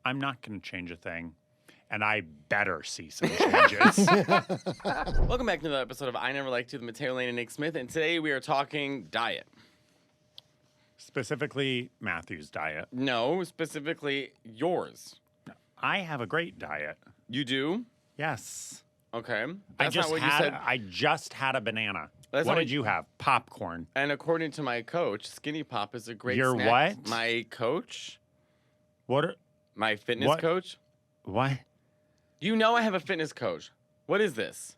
I'm not going to change a thing. And I better see some changes. Welcome back to another episode of I Never Liked You with Matteo Lane and Nick Smith. And today we are talking diet. Specifically, Matthew's diet. No, specifically yours. I have a great diet. You do? Yes. Okay. I That's just not what you said. I just had a banana. That's What not did you have? Popcorn. And according to my coach, Skinny Pop is a great Your snack. what? My coach? What? My fitness What? coach? What? You know I have a fitness coach. What is this?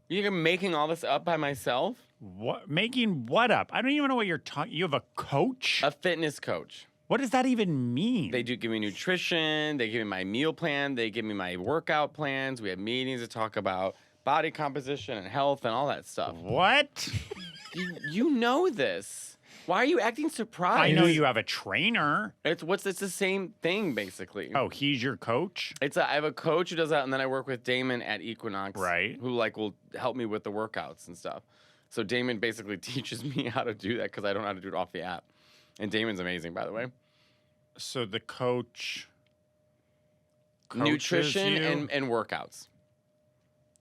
You think I'm making all this up by myself? What? Making what up? I don't even know what you're talking. You have a coach? A fitness coach. What does that even mean? They do give me nutrition. They give me my meal plan. They give me my workout plans. We have meetings to talk about body composition and health and all that stuff. What? You know this. Why are you acting surprised? I know you have a trainer. It's the same thing basically. Oh, he's your coach? I have a coach who does that, and then I work with Damon at Equinox, Right. Who will help me with the workouts and stuff. So Damon basically teaches me how to do that because I don't know how to do it off the app. And Damon's amazing, by the way. So the coach coaches Nutrition you? and workouts.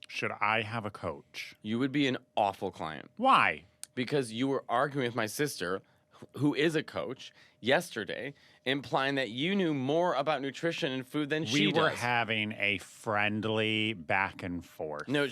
Should I have a coach? You would be an awful client. Why? Because you were arguing with my sister, who is a coach, yesterday, implying that you knew more about nutrition and food than she We does. were having a friendly back and forth. No,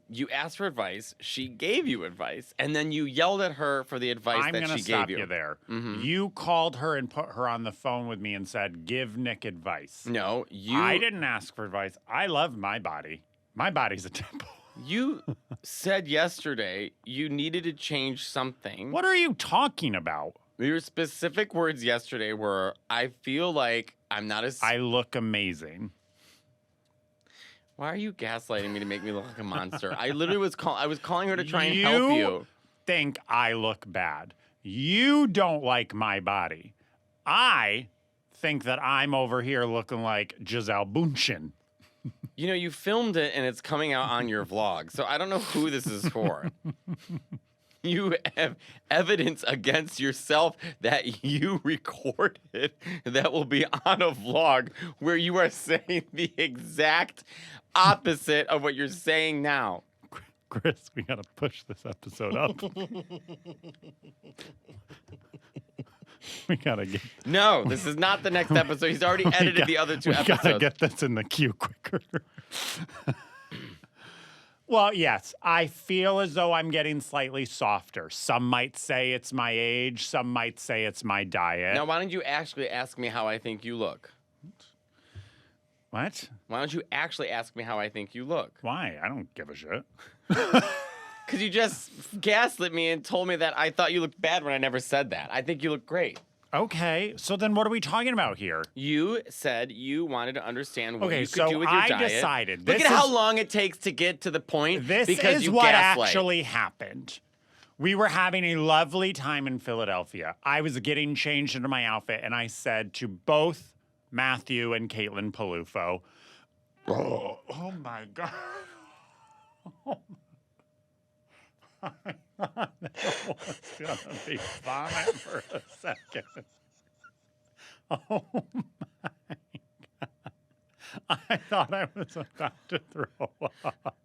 you asked for advice, she gave you advice, and then you yelled at her for the advice I'm that going she to gave stop you. you there. Mhm. You called her and put her on the phone with me and said, give Nick advice. No, I didn't ask for advice. I love my body. My body's a temple. You said yesterday you needed to change something. What are you talking about? Your specific words yesterday were, I feel like I'm not as... I look amazing. Why are you gaslighting me to make me look like a monster? I literally was calling her to try and help you. Think I look bad. You don't like my body. I think that I'm over here looking like Giselle Bündchen. You know, you filmed it and it's coming out on your vlog, so I don't know who this is for. You have evidence against yourself that you recorded that will be on a vlog where you are saying the exact opposite of what you're saying now. Chris, we gotta push this episode up. We gotta get. No, this is not the next episode. He's already edited the other two we episodes. Gotta get this in the queue quicker. Well, yes, I feel as though I'm getting slightly softer. Some might say it's my age. Some might say it's my diet. Now, why don't you actually ask me how I think you look? What? Why don't you actually ask me how I think you look? Why? I don't give a shit. Because you just gaslit me and told me that I thought you looked bad when I never said that. I think you look great. Okay, so then what are we talking about here? You said you wanted to understand what Okay, you could so do with your I diet. decided. Look This at how is- long it takes to get to the point This because is you what gaslight. actually happened. We were having a lovely time in Philadelphia. I was getting changed into my outfit, and I said to both Matthew and Caitlin Palufo, oh my God. I thought that was going to be vomit for a second. Oh my God. I thought I was about to throw up.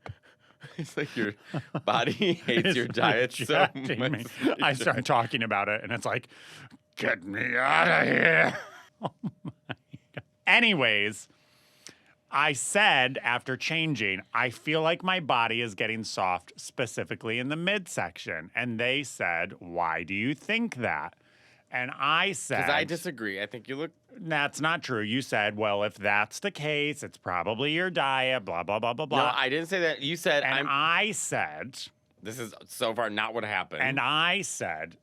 It's like your body hates your diet so rejecting much. me. I start talking about it, and it's like, get me out of here. Oh my God. Anyways, I said after changing, I feel like my body is getting soft, specifically in the midsection. And they said, why do you think that? And I said, Because I disagree. I think you look... that's not true. You said, well, if that's the case, it's probably your diet, blah, blah, blah, blah, blah. No, I didn't say that. You said... And I said... This is so far not what happened. And I said,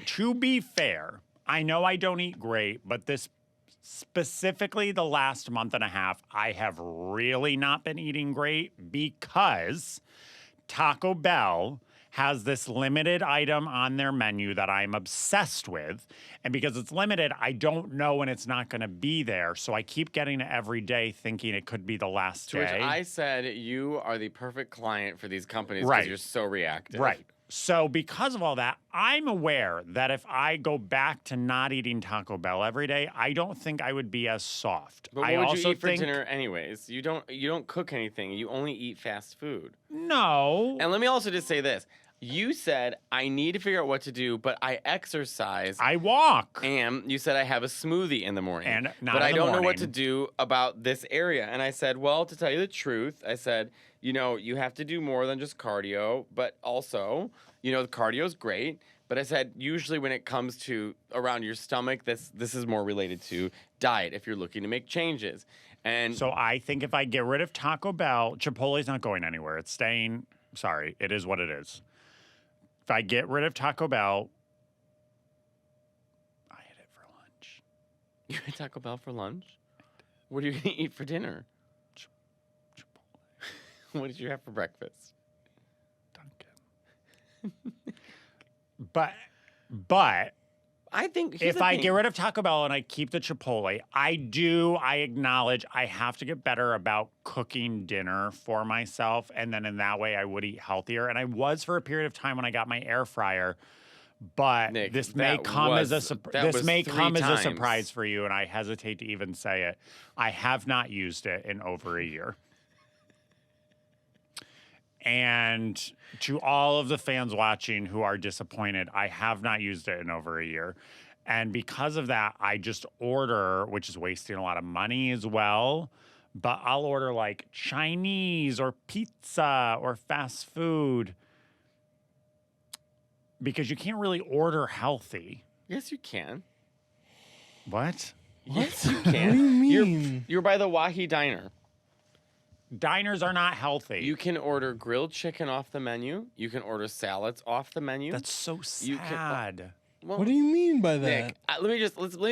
to be fair, I know I don't eat great, but this specifically the last month and a half, I have really not been eating great because Taco Bell has this limited item on their menu that I'm obsessed with. And because it's limited, I don't know when it's not going to be there. So I keep getting it every day thinking it could be the last to which day. I said, you are the perfect client for these companies because Right. you're so reactive. Right. So because of all that, I'm aware that if I go back to not eating Taco Bell every day, I don't think I would be as soft. But I what would also you eat for think dinner anyways? You don't cook anything. You only eat fast food. no. And let me also just say this. You said I need to figure out what to do, but I exercise. I walk. And you said I have a smoothie in the morning. And not but in I the don't know what to morning. do about this area. And I said, well, to tell you the truth, I said, you have to do more than just cardio, but also, the cardio is great. But I said, usually when it comes to around your stomach, this is more related to diet if you're looking to make changes. And So I think if I get rid of Taco Bell, Chipotle's not going anywhere. It's staying. Sorry, it is what it is. If I get rid of Taco Bell, I hit it for lunch. you had Taco Bell for lunch? What are you going to eat for dinner? Chipotle. What did you have for breakfast? Dunkin'. But I think if I get rid of Taco Bell and I keep the Chipotle, I acknowledge I have to get better about cooking dinner for myself. And then in that way, I would eat healthier. And I was for a period of time when I got my air fryer. But Nick, this may that come as a was- surprise. that This may was 3 come as a times. surprise for you, and I hesitate to even say it. I have not used it in over a year. And to all of the fans watching who are disappointed, I have not used it in over a year. And because of that, I just order, which is wasting a lot of money as well. But I'll order like Chinese or pizza or fast food because you can't really order healthy. Yes, you can. What? Yes, you What can. do you mean? You're by the Wahi Diner. Diners are not healthy. You can order grilled chicken off the menu. You can order salads off the menu. That's so You can- sad. well, What do you mean by that? Nick, let me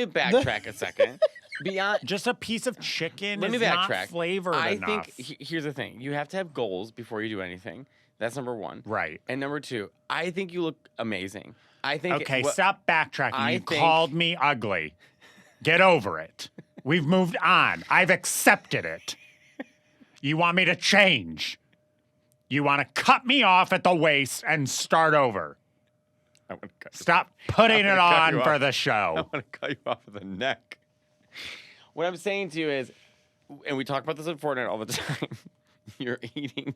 backtrack a second. Beyond, Just a piece of chicken let me is not backtrack. flavored I enough. think here's the thing: you have to have goals before you do anything. That's number one. Right. And number two, I think you look amazing. I think. Okay, what- stop backtracking. I You think- called me ugly. Get over it. We've moved on. I've accepted it. You want me to change? You want to cut me off at the waist and start over? I want to cut you- Stop putting I'm it gonna cut on you for off. the I show. want to cut you off of the neck. What I'm saying to you is, and we talk about this in Fortnite all the time, you're eating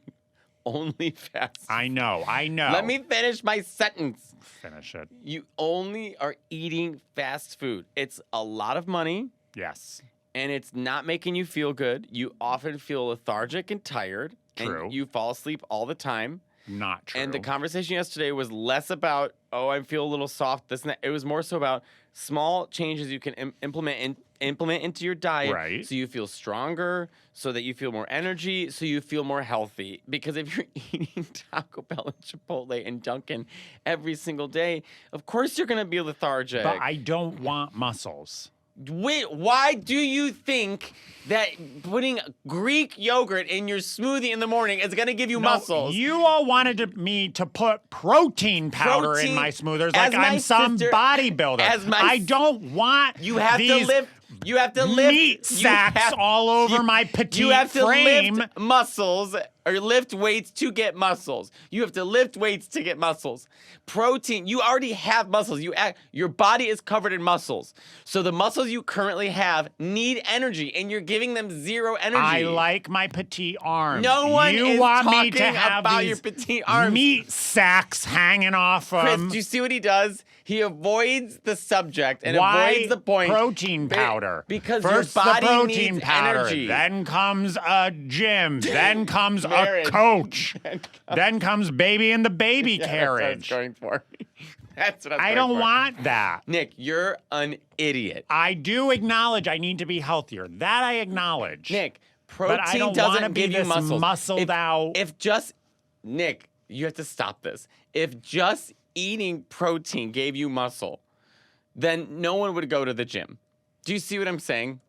only fast. I know. Let me finish my sentence. finish it. You only are eating fast food. It's a lot of money, Yes. and it's not making you feel good. You often feel lethargic and tired. True. And you fall asleep all the time. Not true. And the conversation yesterday was less about, I feel a little soft, this and that. It was more so about small changes you can implement into your diet, Right. so you feel stronger, so that you feel more energy, so you feel more healthy. Because if you're eating Taco Bell and Chipotle and Dunkin' every single day, of course you're going to be lethargic. But I don't want muscles. Wait, why do you think that putting Greek yogurt in your smoothie in the morning is going to give you No, muscles? You all wanted me to put protein powder in Protein- my smoothers as like my I'm some sister- bodybuilder. as my I s- don't want You have to these lift. You have to lift meat you sacks have- all over you- my petite You have to frame. lift muscles or lift weights to get muscles. You have to lift weights to get muscles. Protein. You already have muscles. Your body is covered in muscles. So the muscles you currently have need energy, and you're giving them zero energy. I like my petite arms. No one you is want me talking to have about these your petite arms. meat sacks hanging off Chris, them. do you see what he does? He avoids the subject and Why avoids the point. protein powder? Because First your body the protein needs powder, energy. then comes a gym, then comes Marriage. a coach, then comes baby in the baby Yeah, carriage. That's what I was going for. That's what I going don't for. want that. Nick, you're an idiot. I do acknowledge I need to be healthier. That I acknowledge. Nick, but protein I don't want to doesn't be give you this muscles. muscled out. If just Nick, you have to stop this. If just eating protein gave you muscle, then no one would go to the gym. Do you see what I'm saying?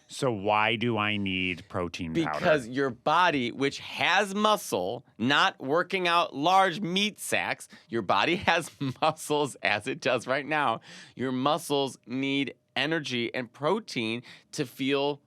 So why do I need protein powder? Because your body, which has muscle, not working out large meat sacks, your body has muscles as it does right now. Your muscles need energy and protein to feel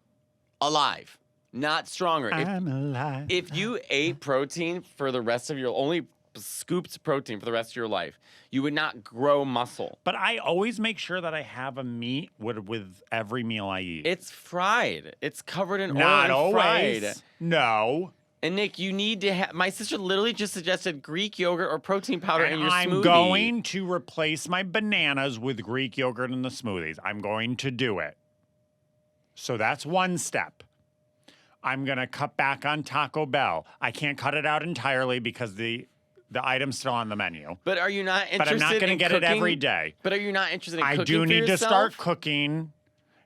alive, not stronger. I'm alive. If you ate protein for the rest of your only scoops of protein for the rest of your life. You would not grow muscle. But I always make sure that I have a meat with every meal I eat. It's fried. It's covered in oil Not and always. fried. No. And Nick, you need to have. My sister literally just suggested Greek yogurt or protein powder And in your I'm smoothie. going to replace my bananas with Greek yogurt in the smoothies. I'm going to do it. So that's one step. I'm going to cut back on Taco Bell. I can't cut it out entirely because the item's still on the menu. But are you not interested? But I'm not going to get cooking? it every day. But are you not interested in I cooking do for need to yourself? start cooking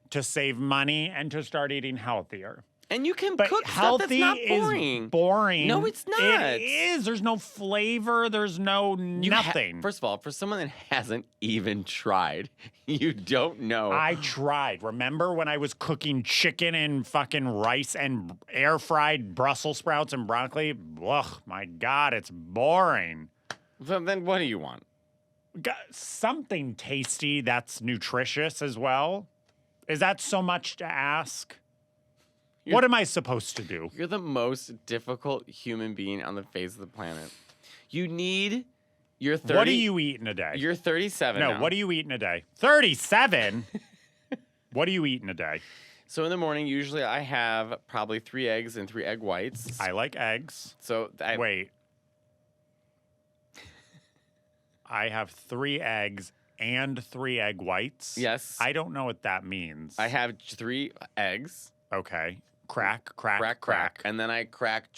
to save money and to start eating healthier. And you can But cook stuff healthy that's not boring. is boring. No, it's not. It is. There's no flavor. There's no nothing. First of all, for someone that hasn't even tried, you don't know. I tried. Remember when I was cooking chicken and fucking rice and air fried Brussels sprouts and broccoli? Ugh, my God, it's boring. So then what do you want? Something tasty that's nutritious as well. Is that so much to ask? What am I supposed to do? You're the most difficult human being on the face of the planet. You need your 30. What do you eat in a day? You're 37 No, now. what do you eat in a day? 37? What do you eat in a day? So in the morning, usually I have probably 3 eggs and 3 egg whites. I like eggs. So Wait. I have 3 eggs and 3 egg whites. Yes. I don't know what that means. I have 3 eggs. Okay. Crack. And then I crack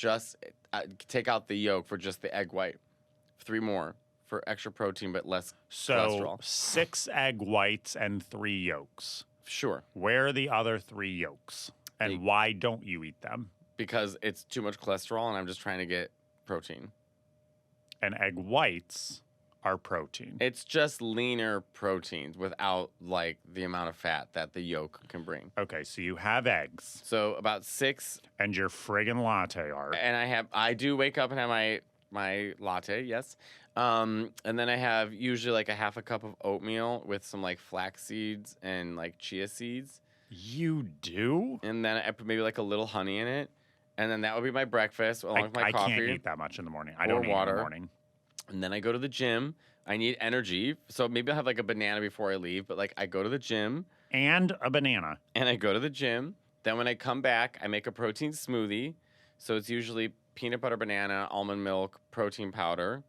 take out the yolk for just the egg white. 3 more for extra protein but less cholesterol. 6 egg whites and 3 yolks. Sure. Where are the other 3 yolks? And why don't you eat them? Because it's too much cholesterol and I'm just trying to get protein. And egg whites are protein. It's just leaner proteins without like the amount of fat that the yolk can bring. Okay, so you have eggs. So about 6. And your friggin' latte art. And I do wake up and have my latte, yes. And then I have usually like a half a cup of oatmeal with some like flax seeds and like chia seeds. You do? And then I put maybe like a little honey in it. And then that would be my breakfast along with my coffee. I can't eat that much in the morning. I don't eat in the morning. And then I go to the gym. I need energy. So maybe I'll have like a banana before I leave. But like I go to the gym. And a banana. And I go to the gym. Then when I come back, I make a protein smoothie. So it's usually peanut butter, banana, almond milk, protein powder.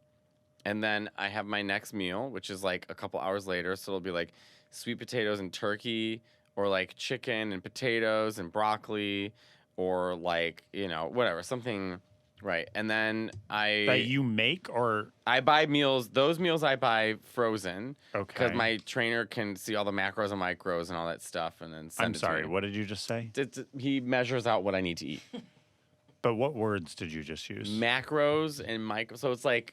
And then I have my next meal, which is like a couple hours later. So it'll be like sweet potatoes and turkey, or like chicken and potatoes and broccoli, or like, whatever, something. Right. And then that you make, or I buy meals. Those meals I buy frozen. Okay. Because my trainer can see all the macros and micros and all that stuff, and then send I'm it sorry, to me. what did you just say? He measures out what I need to eat. But what words did you just use? Macros and micros. So it's like,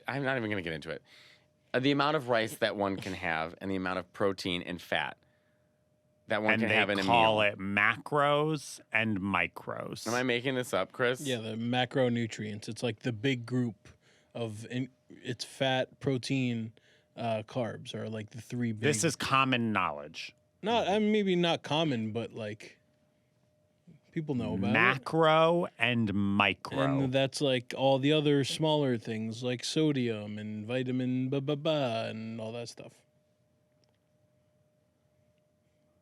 I'm not even going to get into it. The amount of rice that one can have and the amount of protein and fat that one can have in a meal. And they call it macros and micros. Am I making this up, Chris? Yeah, the macronutrients. It's like the big group of it's fat, protein, carbs are like the 3 big. This is common knowledge. Maybe not common, but like people know about Macro and micro. And that's like all the other smaller things like sodium and vitamin and all that stuff.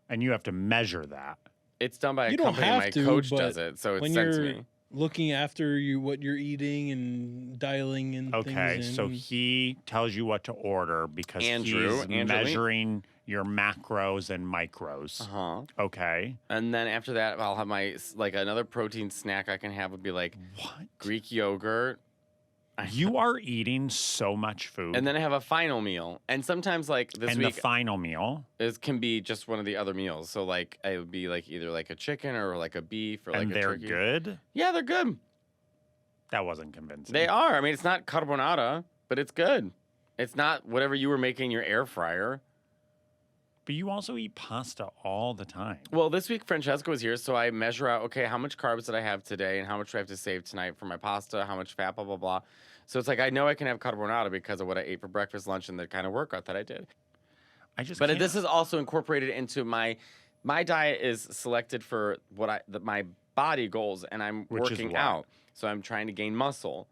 And you have to measure that. It's done by a You don't company. have My to, coach but does it, so it's when sent to you're me. looking after what you're eating and dialing and Okay, things so in. he tells you what to order because he's measuring your macros and micros. Uh-huh. Okay. And then after that, I'll have my, like, another protein snack I can have would be like What? Greek yogurt. You are eating so much food. And then I have a final meal. And sometimes, like, this and week the final meal. can be just one of the other meals. So, like, it would be, like, either, like, a chicken or, like, a beef or, like, And a they're turkey. good? Yeah, they're good. That wasn't convincing. They are. I mean, it's not carbonara, but it's good. It's not whatever you were making in your air fryer. But you also eat pasta all the time. Well, this week Francesca was here, so I measure out, okay, how much carbs did I have today and how much do I have to save tonight for my pasta, how much fat, blah, blah, blah. So it's like I know I can have carbonara because of what I ate for breakfast, lunch, and the kind of workout that I did. But This is also incorporated into my diet is selected for my body goals, and I'm Which is working what? out. So I'm trying to gain muscle.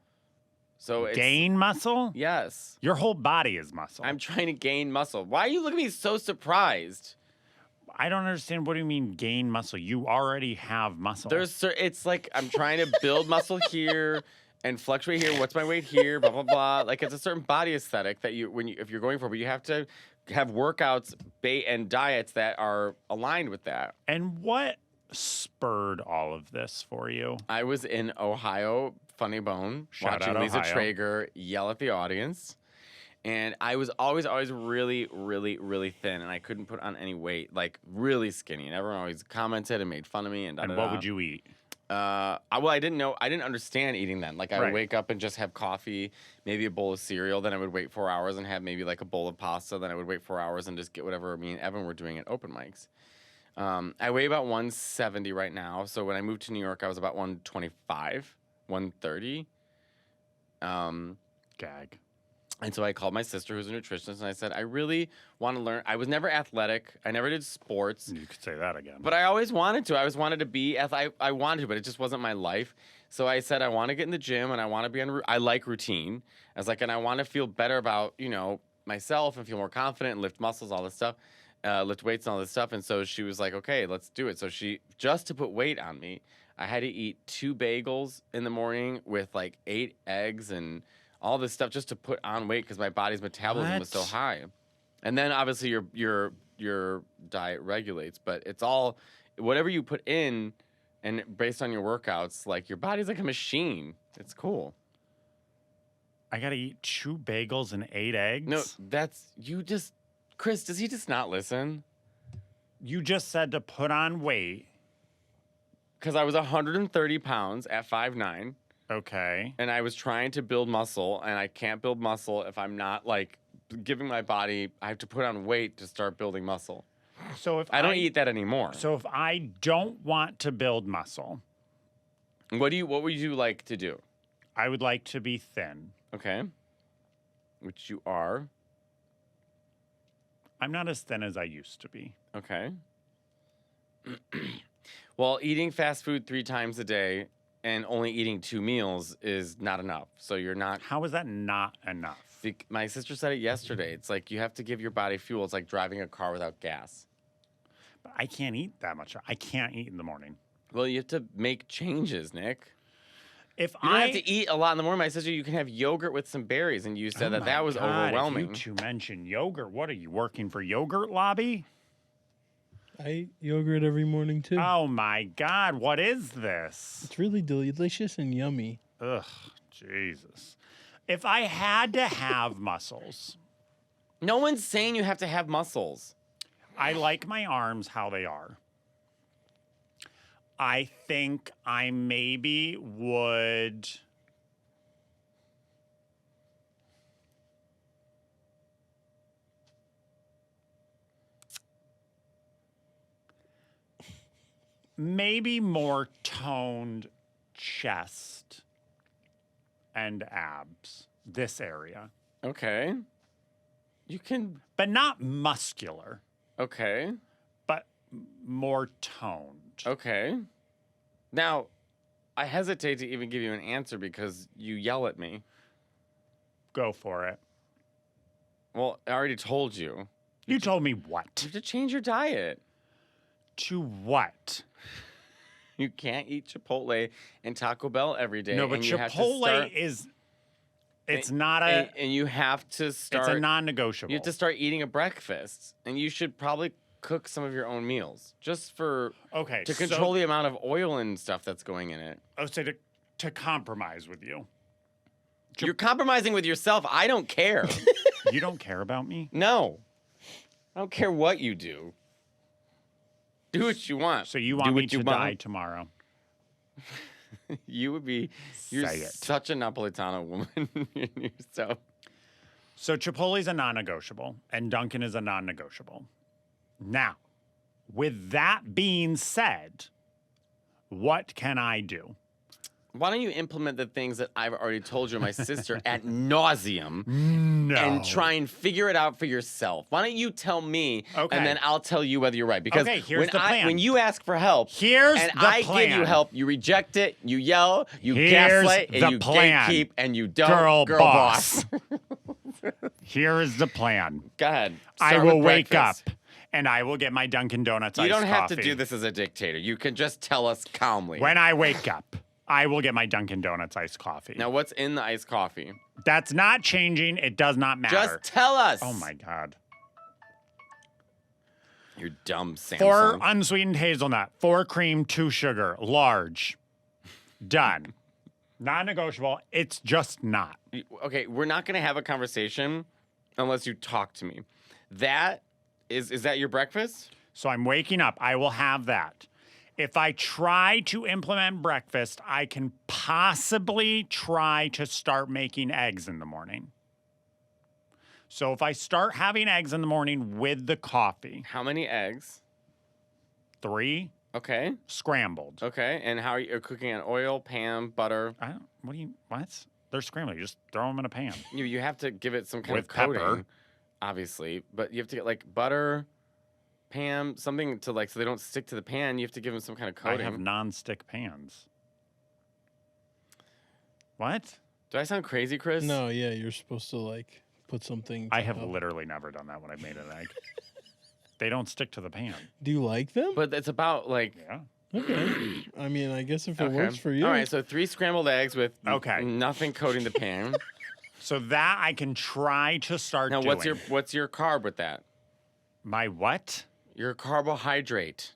So it's Gain muscle? Yes. Your whole body is muscle. I'm trying to gain muscle. Why are you looking at me so surprised? I don't understand. What do you mean gain muscle? You already have muscle. It's like I'm trying to build muscle here and fluctuate here. What's my weight here? Blah blah blah. Like it's a certain body aesthetic that if you're going for, but you have to have workouts, and diets that are aligned with that. And what spurred all of this for you? I was in Ohio, Funny Bone, Shout watching out Lisa Ohio. Traeger yell at the audience. And I was always really, really, really thin, and I couldn't put on any weight, like really skinny. And everyone always commented and made fun of me. And What would you eat? I didn't know. I didn't understand eating then. Like I would Right. wake up and just have coffee, maybe a bowl of cereal. Then I would wait 4 hours and have maybe like a bowl of pasta. Then I would wait 4 hours and just get whatever me and Evan were doing at open mics. I weigh about 170 right now. So when I moved to New York, I was about 125, 130. Gag. And so I called my sister, who's a nutritionist, and I said, I really want to learn. I was never athletic. I never did sports. You could say that again. But I always wanted to. I always wanted to be I wanted to, but it just wasn't my life. So I said I want to get in the gym and I want to be on. I like routine. I was like, and I want to feel better about myself and feel more confident and lift muscles, all this stuff, lift weights and all this stuff. And so she was like, okay, let's do it. So she just to put weight on me, I had to eat 2 bagels in the morning with like 8 eggs and all this stuff just to put on weight because my body's metabolism was so What? high. And then obviously your diet regulates, but it's all whatever you put in and based on your workouts, like your body's like a machine. It's cool. I got to eat 2 bagels and 8 eggs? No, Chris, does he just not listen? You just said to put on weight. Because I was 130 pounds at 5'9", Okay. and I was trying to build muscle, and I can't build muscle if I'm not like giving my body, I have to put on weight to start building muscle. So if I don't eat that anymore. So if I don't want to build muscle, What would you like to do? I would like to be thin. Okay. Which you are. I'm not as thin as I used to be. Okay. Well, eating fast food 3 times a day and only eating 2 meals is not enough. So you're not. How is that not enough? My sister said it yesterday. It's like you have to give your body fuel. It's like driving a car without gas. But I can't eat that much. I can't eat in the morning. Well, you have to make changes, Nick. If You don't have to eat a lot in the morning. My sister, you can have yogurt with some berries, and you said Oh that my was God, overwhelming. If you two mention yogurt, what are you working for? Yogurt lobby? I eat yogurt every morning too. Oh my God, what is this? It's really delicious and yummy. Ugh, Jesus. If I had to have muscles, No one's saying you have to have muscles. I like my arms how they are. I think I maybe would. Maybe more toned chest and abs, this area, Okay. You can. but not muscular, Okay. but more toned. Okay. Now, I hesitate to even give you an answer because you yell at me. Go for it. Well, I already told you. You told me You what? have to change your diet. To what? You can't eat Chipotle and Taco Bell every day. No, but and you have to Chipotle start- is. It's not a. and you have to It's start. a non-negotiable. You have to start eating a breakfast, and you should probably cook some of your own meals just for Okay. to control the amount of oil and stuff that's going in it. So to compromise with you. You're compromising with yourself. I don't care. You don't care about me. No, I don't care what you do. Do what you want. So you Do want me what to you die want. tomorrow? You would be. You're Say it. such a Napolitano woman in yourself. So Chipotle's a non-negotiable, and Dunkin' is a non-negotiable. Now, with that being said, what can I do? Why don't you implement the things that I've already told you and my sister ad nauseum No. and try and figure it out for yourself? Why don't you tell me Okay. and then I'll tell you whether you're right? Because Okay, here's the plan. when you ask for help Here's and the I give you plan. help, you reject it, you yell, you Here's gaslight, and the you plan. gatekeep, and you don't. Girl boss. Here is the plan. Go ahead. I Start will with wake breakfast. up and I will get my Dunkin' Donuts You iced don't have to coffee. do this as a dictator. You can just tell us calmly. When I wake up, I will get my Dunkin' Donuts iced coffee. Now, what's in the iced coffee? That's not changing. It does not matter. Just tell us. Oh my God. You're dumb, Samsung. 4 unsweetened hazelnut, 4 cream, 2 sugar, large. Done. Non-negotiable. It's just not. Okay, we're not going to have a conversation unless you talk to me. That is that your breakfast? So I'm waking up. I will have that. If I try to implement breakfast, I can possibly try to start making eggs in the morning. So if I start having eggs in the morning with the coffee, How many eggs? 3 Okay. scrambled. Okay. And how are you cooking on oil, pan, butter? What? They're scrambled. You just throw them in a pan. You have to give it some kind With of coating, pepper. obviously. But you have to get like butter, pan, something to like so they don't stick to the pan. You have to give them some kind of coating. I have non-stick pans. What? Do I sound crazy, Chris? No, yeah, you're supposed to like put something. I have literally never done that when I've made an egg. They don't stick to the pan. Do you like them? But it's about like. Yeah. Okay. I mean, I guess if it Okay. works for you. All right, so 3 scrambled eggs with Okay. nothing coating the pan. So that I can try to start Now, doing. what's your carb with that? My what? Your carbohydrate.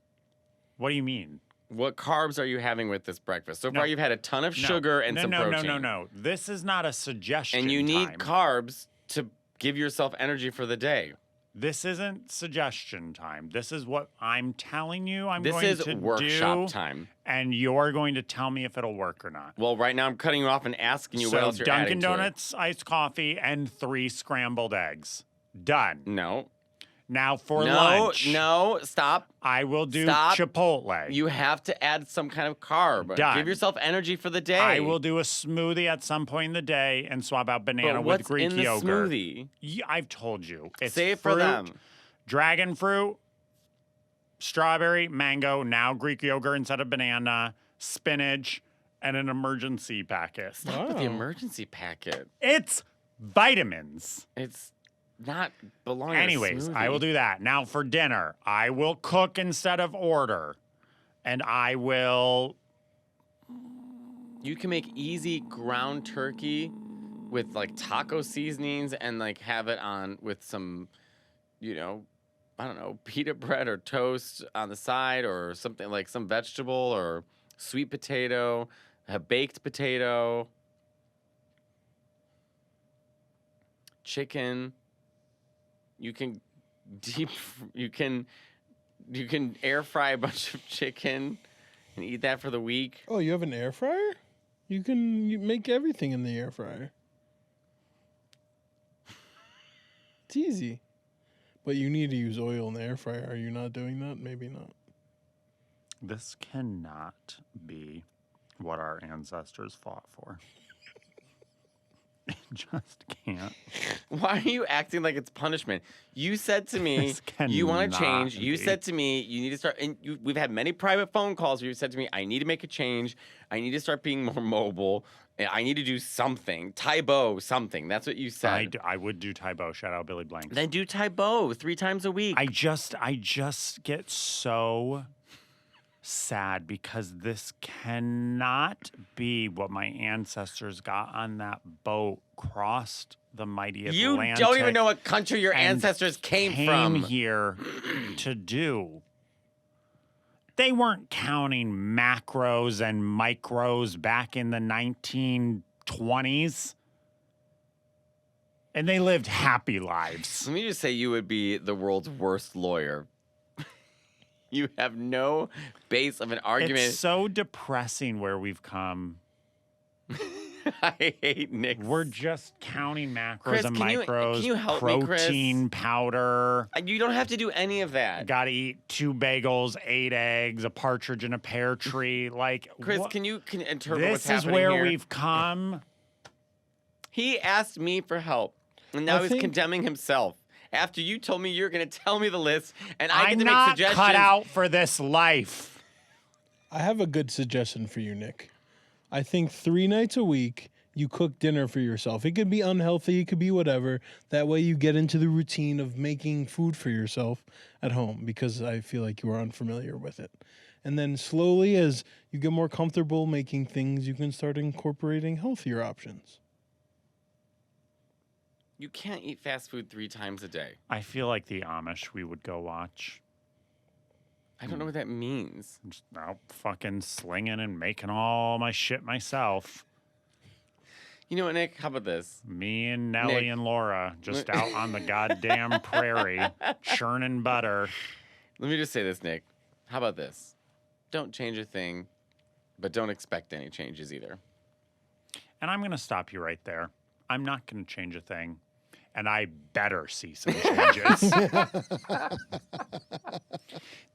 What do you mean? What carbs are you having with this breakfast? So No. far, you've had a ton of No. sugar and no, some no, protein. No. This is not a suggestion. And you need time. carbs to give yourself energy for the day. This isn't suggestion time. This is what I'm telling you I'm This going is to workshop do, time. and you're going to tell me if it'll work or not. Well, right now I'm cutting you off and asking you So what else you're adding Dunkin' to it. Donuts iced coffee and 3 scrambled eggs. Done. No. Now for No, lunch, no, stop. I will do Stop. Chipotle. You have to add some kind of carb. Done. Give yourself energy for the day. I will do a smoothie at some point in the day and swap out banana But with what's Greek in the yogurt. smoothie? I've told you. It's Say it for fruit, them. Dragon fruit, strawberry, mango, now Greek yogurt instead of banana, spinach, and an emergency packet. Stop with the Wow. emergency packet. It's vitamins. It's not belonging. Anyways, to I will do that. Now for dinner, I will cook instead of order. And I will You can make easy ground turkey with like taco seasonings and like have it on with some, I don't know, pita bread or toast on the side or something like some vegetable or sweet potato, a baked potato, chicken. You can you can air fry a bunch of chicken and eat that for the week. Oh, you have an air fryer? You make everything in the air fryer. It's easy. But you need to use oil in the air fryer. Are you not doing that? Maybe not. This cannot be what our ancestors fought for. It just can't. Why are you acting like it's punishment? You said to me, This you want to cannot change. You be. said to me, you need to start. And we've had many private phone calls where you said to me, I need to make a change. I need to start being more mobile. I need to do something. Taibo, something. That's what you said. I would do Taibo. Shout out Billy Blanks. Then do Taibo 3 times a week. I just get so sad because this cannot be what my ancestors got on that boat, crossed the mighty you Atlantic. don't even know what country your and ancestors came from. here to do. They weren't counting macros and micros back in the 1920s. And they lived happy lives. Let me just say you would be the world's worst lawyer. You have no base of an argument. It's so depressing where we've come. I hate Nick. We're just counting macros Chris, and can micros. you help me, Chris? Protein powder. You don't have to do any of that. Got to eat 2 bagels, 8 eggs, a partridge in a pear tree. Like, Chris, what? can you interpret what's This is happening where here? we've come. He asked me for help, and now I he's think- condemning himself. After you told me you're going to tell me the list, and I get I'm to make not suggestions. cut out for this life. I have a good suggestion for you, Nick. I think 3 nights a week you cook dinner for yourself. It could be unhealthy, it could be whatever. That way you get into the routine of making food for yourself at home because I feel like you are unfamiliar with it. And then slowly, as you get more comfortable making things, you can start incorporating healthier options. You can't eat fast food 3 times a day. I feel like the Amish we would go watch. I don't know what that means. I'm just out fucking slinging and making all my shit myself. You know what, Nick? How about this? Me and Nellie Nick. and Laura just out on the goddamn prairie churning butter. Let me just say this, Nick. How about this? Don't change a thing, but don't expect any changes either. And I'm going to stop you right there. I'm not going to change a thing. And I better see some changes.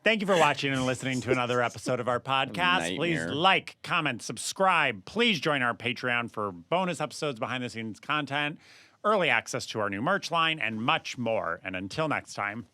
Thank you for watching and listening to another episode of our podcast. Please Nightmare. like, comment, subscribe. Please join our Patreon for bonus episodes, behind the scenes content, early access to our new merch line, and much more. And until next time,